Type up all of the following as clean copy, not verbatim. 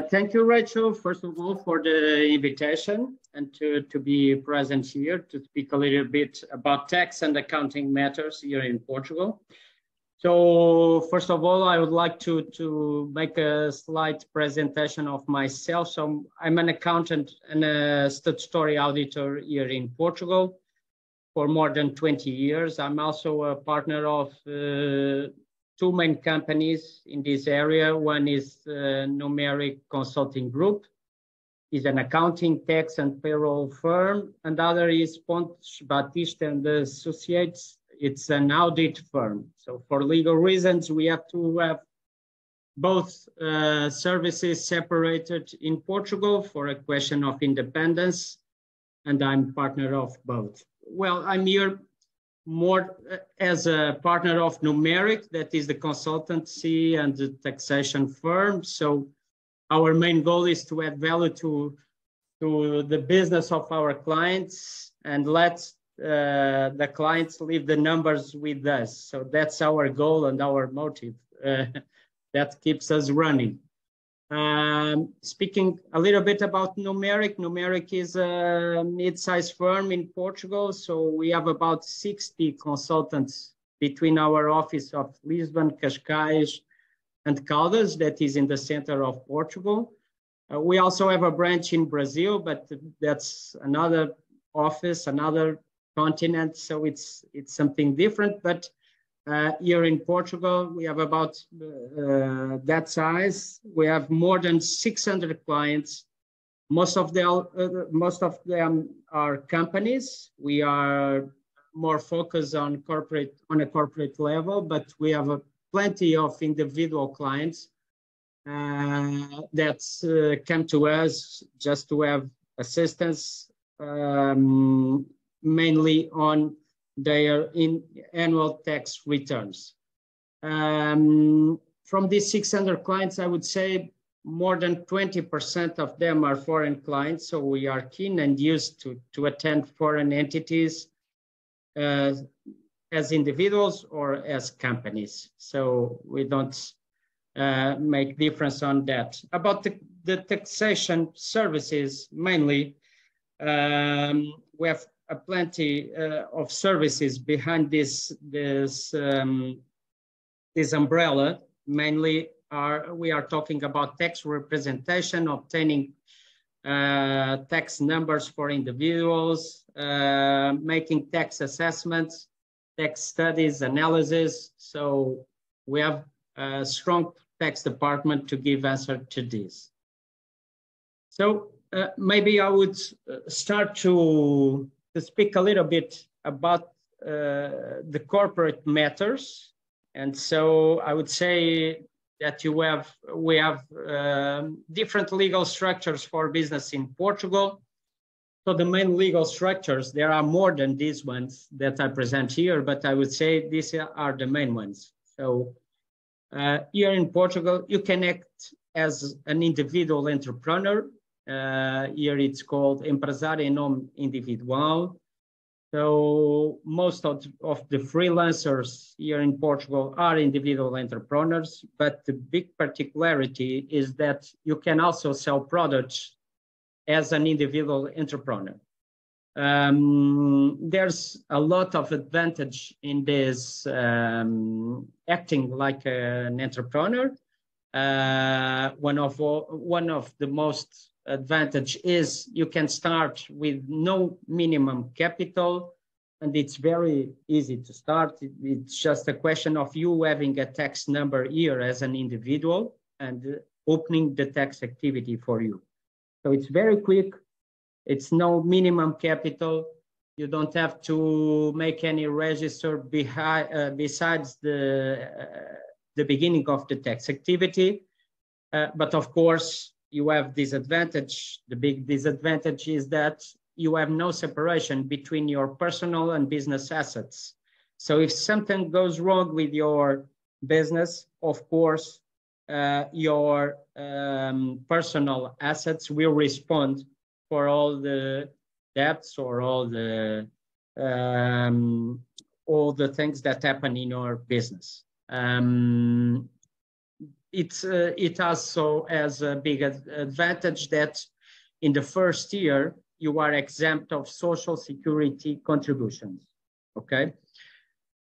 Thank you, Rachel, first of all, for the invitation and to be present here to speak a little bit about tax and accounting matters here in Portugal. So first of all, I would like to make a slight presentation of myself. So I'm an accountant and a statutory auditor here in Portugal for more than 20 years. I'm also a partner of two main companies in this area. One is Numeric Consulting Group, is an accounting, tax, and payroll firm, and the other is Pontes Batista and Associates. It's an audit firm. So for legal reasons, we have to have both services separated in Portugal for a question of independence, and I'm partner of both. Well, I'm here more as a partner of Numeric, that is the consultancy and the taxation firm. So our main goal is to add value to the business of our clients and let the clients leave the numbers with us. So that's our goal and our motive that keeps us running. Speaking a little bit about Numeric, Numeric is a mid-sized firm in Portugal. So we have about 60 consultants between our office of Lisbon, Cascais, and Caldas, that is in the center of Portugal. We also have a branch in Brazil, but that's another office, another continent. So it's something different. But here in Portugal, we have about that size. We have more than 600 clients. Most of them are companies. We are more focused on a corporate level, but we have plenty of individual clients that come to us just to have assistance, mainly on their annual tax returns. From these 600 clients, I would say more than 20% of them are foreign clients. So we are keen and used to attend foreign entities as individuals or as companies. So we don't make difference on that. About the taxation services, mainly, we have plenty of services behind this umbrella. Mainly, we are talking about tax representation, obtaining tax numbers for individuals, making tax assessments, tax studies, analysis. So we have a strong tax department to give answer to this. So maybe I would start to speak a little bit about the corporate matters. And so I would say that we have different legal structures for business in Portugal. So the main legal structures, there are more than these ones that I present here, but I would say these are the main ones. So here in Portugal, you can act as an individual entrepreneur. Here it's called empresário em nome individual. So most of the freelancers here in Portugal are individual entrepreneurs, but the big particularity is that you can also sell products as an individual entrepreneur. There's a lot of advantage in this acting like an entrepreneur. One of the most advantage is you can start with no minimum capital, and it's very easy to start. It's just a question of you having a tax number here as an individual and opening the tax activity for you. So it's very quick. It's no minimum capital. You don't have to make any register besides the beginning of the tax activity. But of course, you have disadvantage. The big disadvantage is that you have no separation between your personal and business assets. So if something goes wrong with your business, of course, your personal assets will respond for all the debts or all the things that happen in your business. it also has a big advantage that in the first year, you are exempt of social security contributions, okay?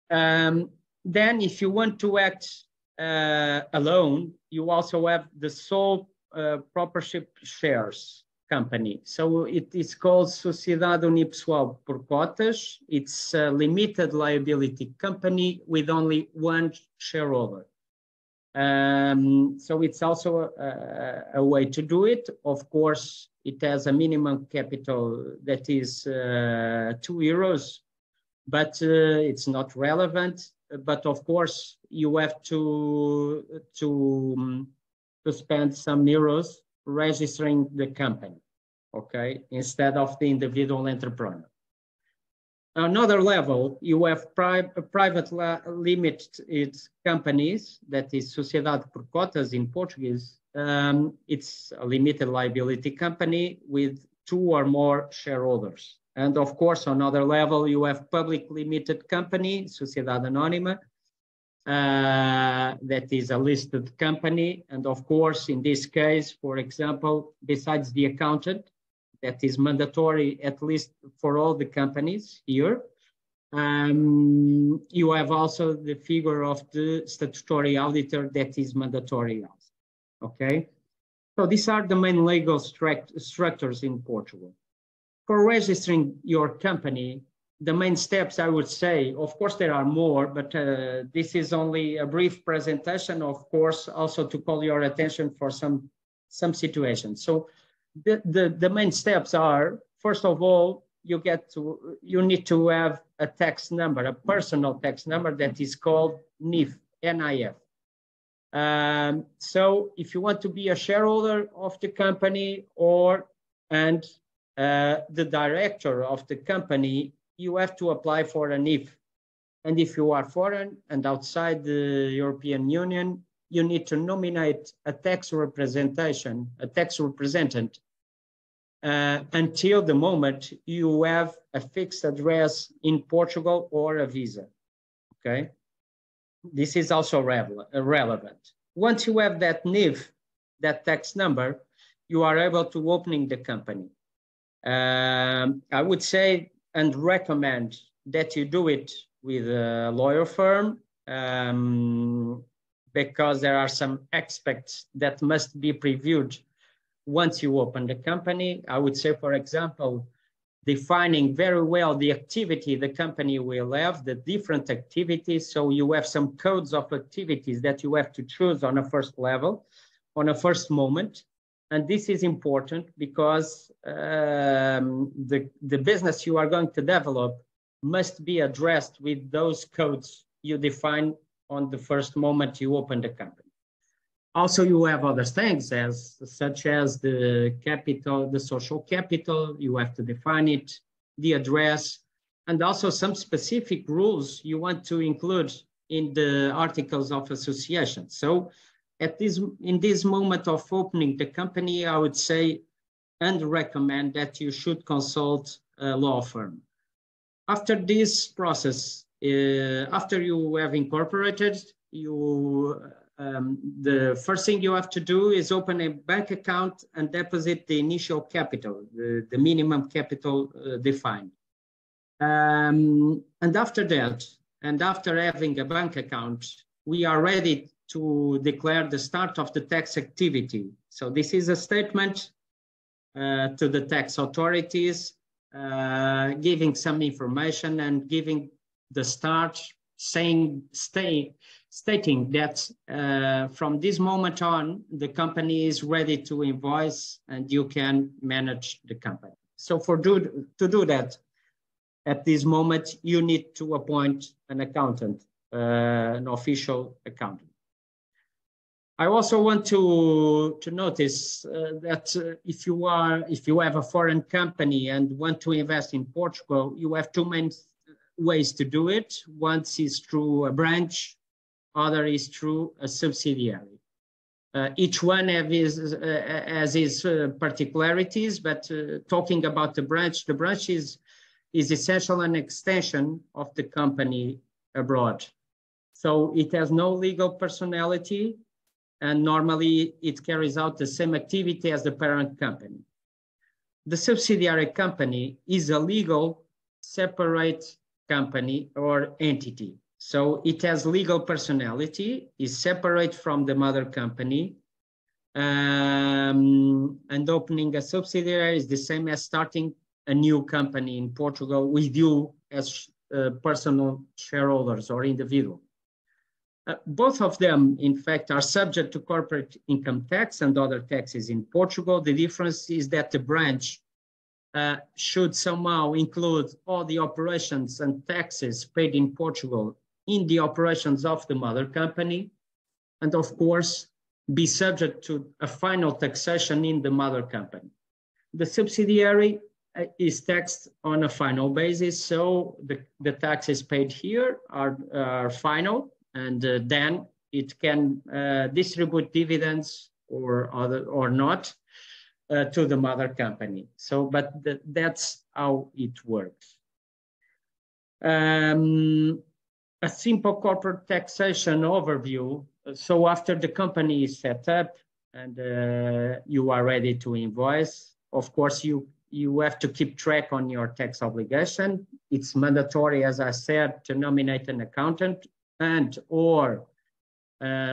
Then if you want to act alone, you also have the sole proprietorship shares company. So it is called Sociedade Unipessoal por Cotas. It's a limited liability company with only one shareholder. So it's also a way to do it. Of course, it has a minimum capital that is €2, but it's not relevant. But of course, you have to spend some euros registering the company, okay, instead of the individual entrepreneur. Another level, you have private limited companies, that is Sociedade por Cotas in Portuguese. It's a limited liability company with 2 or more shareholders. And of course, on another level, you have public limited company, Sociedade Anónima, that is a listed company. And of course, in this case, for example, besides the accountant, that is mandatory, at least for all the companies here. You have also the figure of the statutory auditor that is mandatory also, okay? So these are the main legal structures in Portugal. For registering your company, the main steps, I would say, of course, there are more, but this is only a brief presentation, of course, also to call your attention for some situations. So the main steps are, first of all, you need to have a tax number, a personal tax number that is called NIF, NIF. So if you want to be a shareholder of the company and the director of the company, you have to apply for a NIF. And if you are foreign and outside the European Union, you need to nominate a tax representant until the moment you have a fixed address in Portugal or a visa, okay? This is also relevant. Once you have that NIF, that tax number, you are able to opening the company. I would say and recommend that you do it with a lawyer firm, because there are some aspects that must be previewed once you open the company. I would say, for example, defining very well the activity the company will have, the different activities. So you have some codes of activities that you have to choose on a first level, on a first moment. And this is important because the business you are going to develop must be addressed with those codes you define on the first moment you open the company. Also, you have other things such as the capital, the social capital, you have to define it, the address, and also some specific rules you want to include in the articles of association. So in this moment of opening the company, I would say and recommend that you should consult a law firm. After this process, after you have incorporated, the first thing you have to do is open a bank account and deposit the initial capital, the minimum capital defined. And after that, and after having a bank account, we are ready to declare the start of the tax activity. So this is a statement to the tax authorities, giving some information and giving the start, stating that from this moment on, the company is ready to invoice and you can manage the company. So to do that, at this moment, you need to appoint an accountant, an official accountant. I also want to notice that if you have a foreign company and want to invest in Portugal, you have two main ways to do it. One is through a branch, other is through a subsidiary. Each one has its particularities, but talking about the branch is essential an extension of the company abroad. So it has no legal personality. and normally it carries out the same activity as the parent company. The subsidiary company is a legal separate company or entity. So it has legal personality, is separate from the mother company, and opening a subsidiary is the same as starting a new company in Portugal with you as personal shareholders or individual. Both of them, in fact, are subject to corporate income tax and other taxes in Portugal. The difference is that the branch should somehow include all the operations and taxes paid in Portugal in the operations of the mother company, and of course, be subject to a final taxation in the mother company. The subsidiary is taxed on a final basis, so the taxes paid here are final, and then it can distribute dividends or not to the mother company. So, but that's how it works. A simple corporate taxation overview. So after the company is set up and you are ready to invoice, of course, you have to keep track on your tax obligation. It's mandatory, as I said, to nominate an accountant and or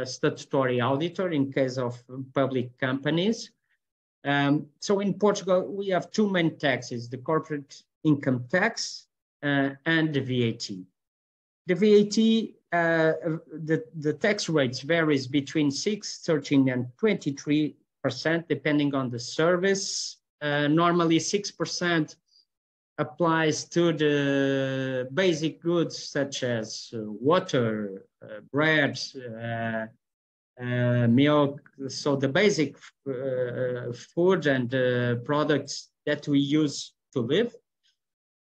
statutory auditor in case of public companies. So in Portugal, we have two main taxes, the corporate income tax and the VAT. The VAT, the tax rates varies between 6, 13, and 23%, depending on the service. Normally 6% applies to the basic goods such as water, bread, milk, so the basic food and products that we use to live.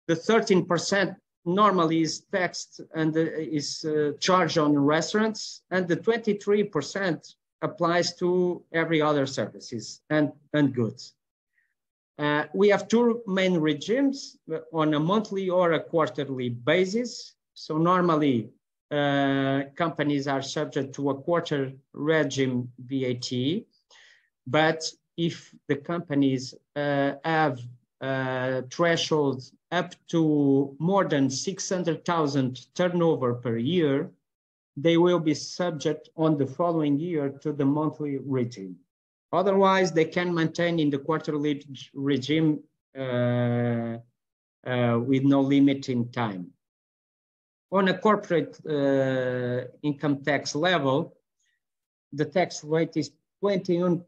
The 13% normally is taxed and is charged on restaurants, and the 23% applies to every other services and goods. We have two main regimes on a monthly or a quarterly basis. So normally companies are subject to a quarter regime VAT, but if the companies have thresholds up to more than 600,000 turnover per year, they will be subject on the following year to the monthly regime. Otherwise, they can maintain in the quarterly regime with no limit in time. On a corporate income tax level, the tax rate is 21%.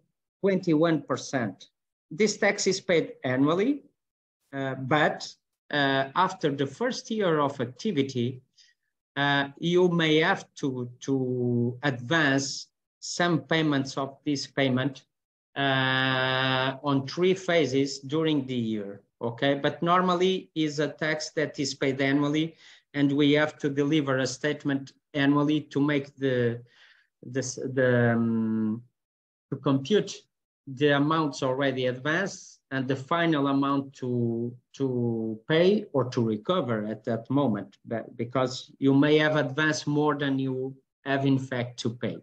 This tax is paid annually, but after the first year of activity, you may have to advance some payments of this payment on 3 phases during the year, okay? But normally is a tax that is paid annually, and we have to deliver a statement annually to make to compute the amounts already advanced and the final amount to pay or to recover at that moment, because you may have advanced more than you have in fact to pay.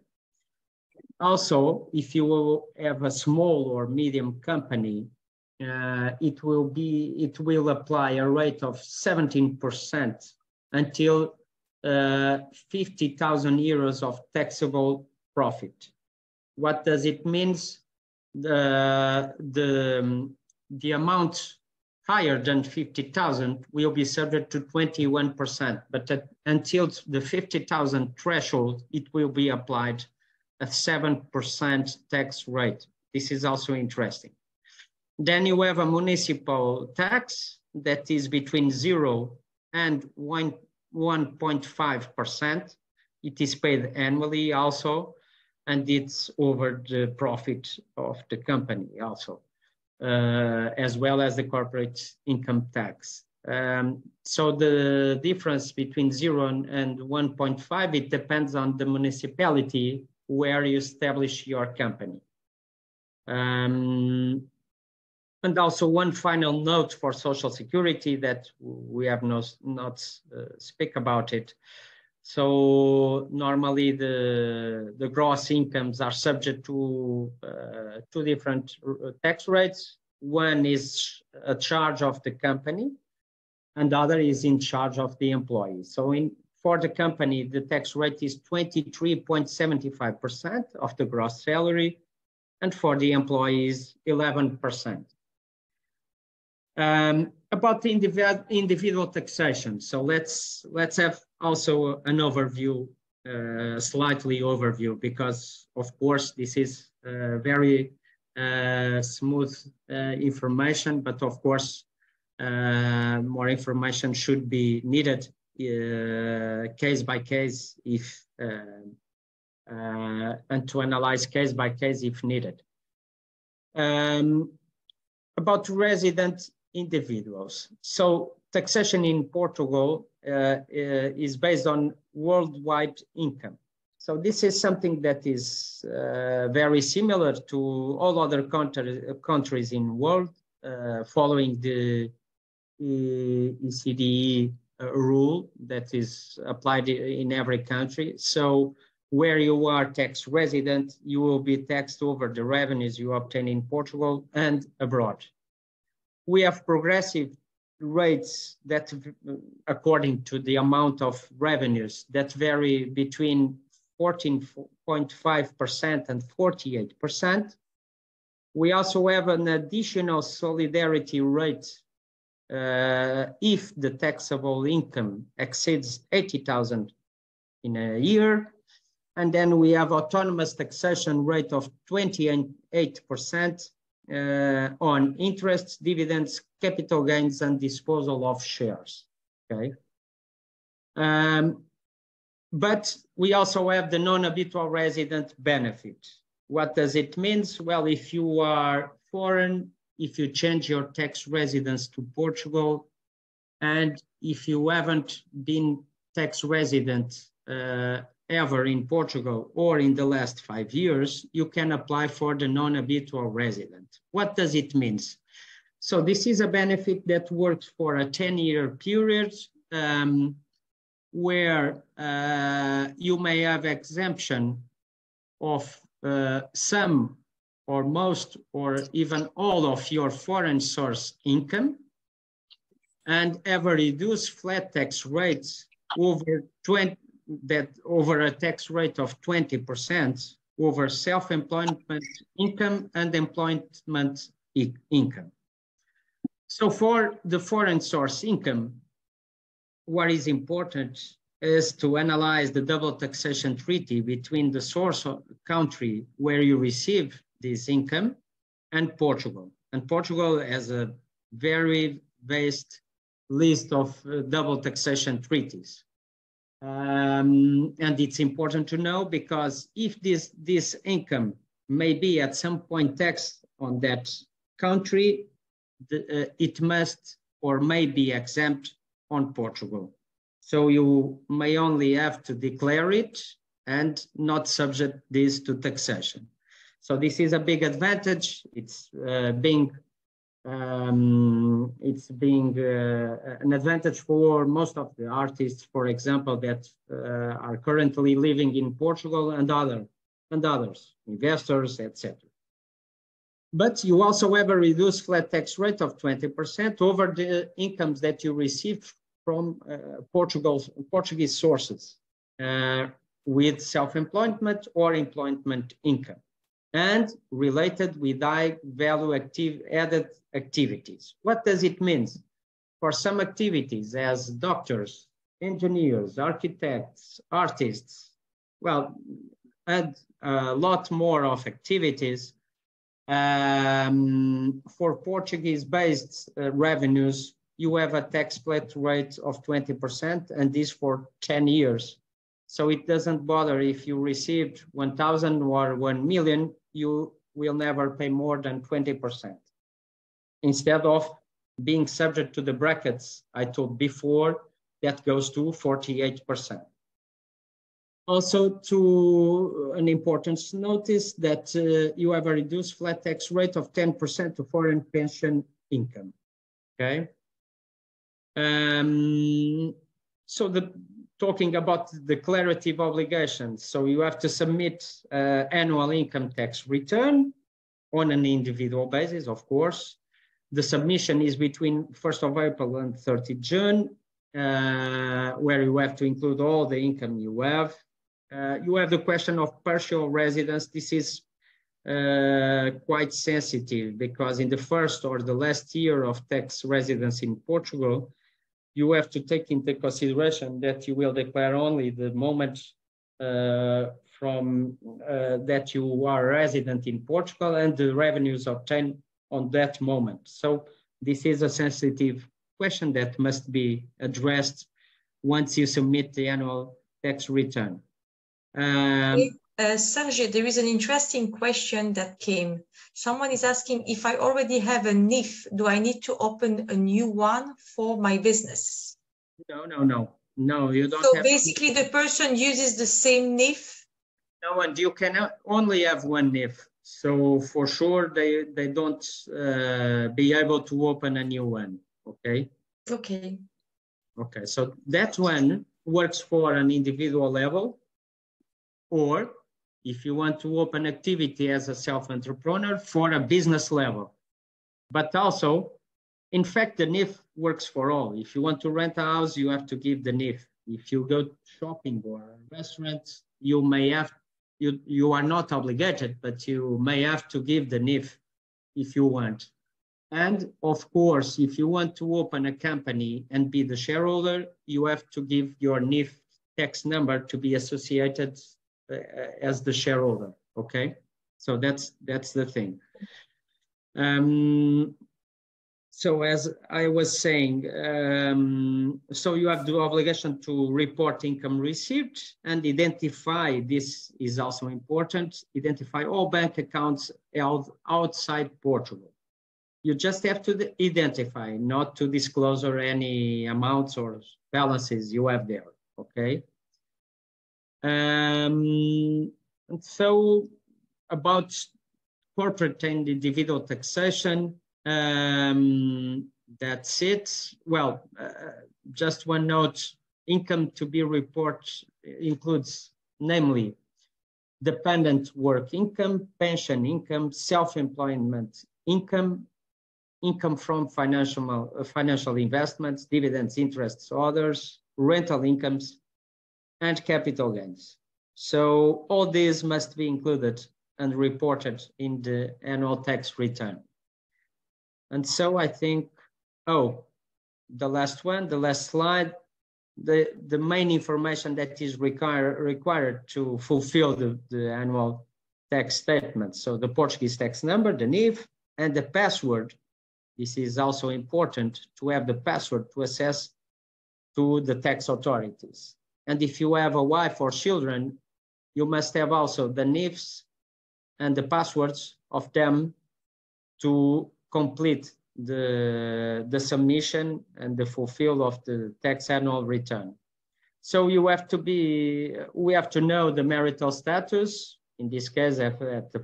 Also, if you will have a small or medium company, it will apply a rate of 17% until 50,000 euros of taxable profit. What does it mean? The amount higher than 50,000 will be subject to 21%, but until the 50,000 threshold, it will be applied a 7% tax rate. This is also interesting. Then you have a municipal tax that is between 0 and 1.5%. It is paid annually also, and it's over the profit of the company also, as well as the corporate income tax. So the difference between 0 and 1.5, it depends on the municipality where you establish your company. And also one final note for Social Security that we have not speak about it. So normally the gross incomes are subject to two different tax rates. One is a charge of the company, and the other is in charge of the employee. So for the company, the tax rate is 23.75% of the gross salary, and for the employees, 11%. About the individual taxation. So let's have also an overview, slightly overview, because of course this is very smooth information, but of course more information should be needed case by case if and to analyze case by case if needed. About resident individuals. So taxation in Portugal is based on worldwide income. So this is something that is very similar to all other countries in the world, following the ECDE rule that is applied in every country. So where you are tax resident, you will be taxed over the revenues you obtain in Portugal and abroad. We have progressive rates that, according to the amount of revenues, that vary between 14.5% and 48%. We also have an additional solidarity rate if the taxable income exceeds 80,000 in a year. And then we have autonomous taxation rate of 28% on interests, dividends, capital gains, and disposal of shares. Okay. But we also have the non-habitual resident benefit. What does it mean? Well, if you are foreign, if you change your tax residence to Portugal, and if you haven't been tax resident ever in Portugal or in the last 5 years, you can apply for the non-habitual resident. What does it mean? So this is a benefit that works for a 10-year period where you may have exemption of some or most or even all of your foreign source income, and have a reduced flat tax rates over a tax rate of 20% over self-employment income and employment income. So for the foreign source income, what is important is to analyze the double taxation treaty between the source country where you receive this income and Portugal. And Portugal has a very vast list of double taxation treaties. And it's important to know, because if this income may be at some point taxed on that country, it must or may be exempt on Portugal. So you may only have to declare it and not subject this to taxation. So this is a big advantage. It's being an advantage for most of the artists, for example, that are currently living in Portugal and others, investors, etc. But you also have a reduced flat tax rate of 20% over the incomes that you receive from Portuguese sources with self-employment or employment income, and related with high value added activities. What does it mean? For some activities as doctors, engineers, architects, artists, well, add a lot more of activities. For Portuguese-based revenues, you have a tax flat rate of 20%, and this for 10 years. So it doesn't bother if you received 1,000 or 1 million, you will never pay more than 20%. Instead of being subject to the brackets I told before, that goes to 48%. Also, an important notice that you have a reduced flat tax rate of 10% to foreign pension income. Okay. So talking about declarative obligations. So you have to submit annual income tax return on an individual basis, of course. The submission is between 1st of April and 30 June, where you have to include all the income you have. You have the question of partial residence. This is quite sensitive because in the first or the last year of tax residence in Portugal, you have to take into consideration that you will declare only the moment from that you are a resident in Portugal and the revenues obtained on that moment. So this is a sensitive question that must be addressed once you submit the annual tax return. Sergio, there is an interesting question that came. Someone is asking, if I already have a NIF, do I need to open a new one for my business? No, you don't. So basically the person uses the same NIF? No, and you can only have one NIF. So for sure, they don't be able to open a new one, okay? Okay. Okay, so that one works for an individual level, or if you want to open activity as a self-entrepreneur for a business level. But also, in fact, the NIF works for all. If you want to rent a house, you have to give the NIF. If you go shopping or a restaurant, you may have, you are not obligated, but you may have to give the NIF if you want. And of course, if you want to open a company and be the shareholder, you have to give your NIF tax number to be associated as the shareholder, okay? So that's the thing. So as I was saying, so you have the obligation to report income received and identify, this is also important, identify all bank accounts held outside Portugal. You just have to identify, not to disclose or any amounts or balances you have there, okay? And so about corporate and individual taxation, that's it. Well, just one note, income to be reported includes, namely, dependent work income, pension income, self-employment income, income from financial investments, dividends, interests, others, rental incomes, and capital gains. So all these must be included and reported in the annual tax return. And so I think, the last one, the last slide, the main information that is required to fulfill the annual tax statement. So the Portuguese tax number, the NIF, and the password. This is also important to have the password to access to the tax authorities. And if you have a wife or children, you must have also the NIFs and the passwords of them to complete the submission and the fulfill of the tax annual return. So we have to know the marital status, in this case at the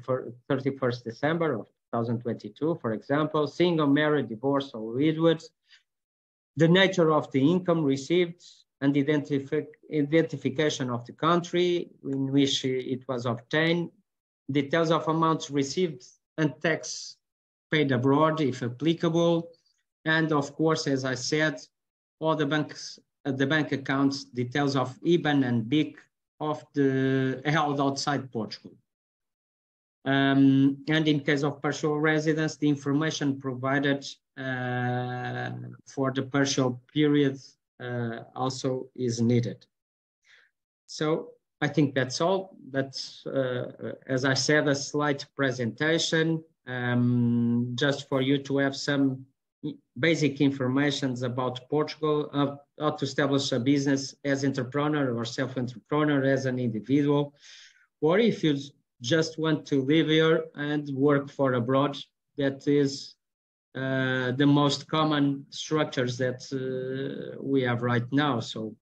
31st December of 2022, for example, single, married, divorced, or widowed, the nature of the income received, and identification of the country in which it was obtained, details of amounts received and tax paid abroad, if applicable, and of course, as I said, all the bank accounts, details of IBAN and BIC of the held outside Portugal. And in case of partial residence, the information provided for the partial period also is needed. So I think that's all. That's, as I said, a slight presentation, just for you to have some basic information about Portugal, how to establish a business as entrepreneur or self-entrepreneur as an individual, or if you just want to live here and work for abroad. That is the most common structures that we have right now. So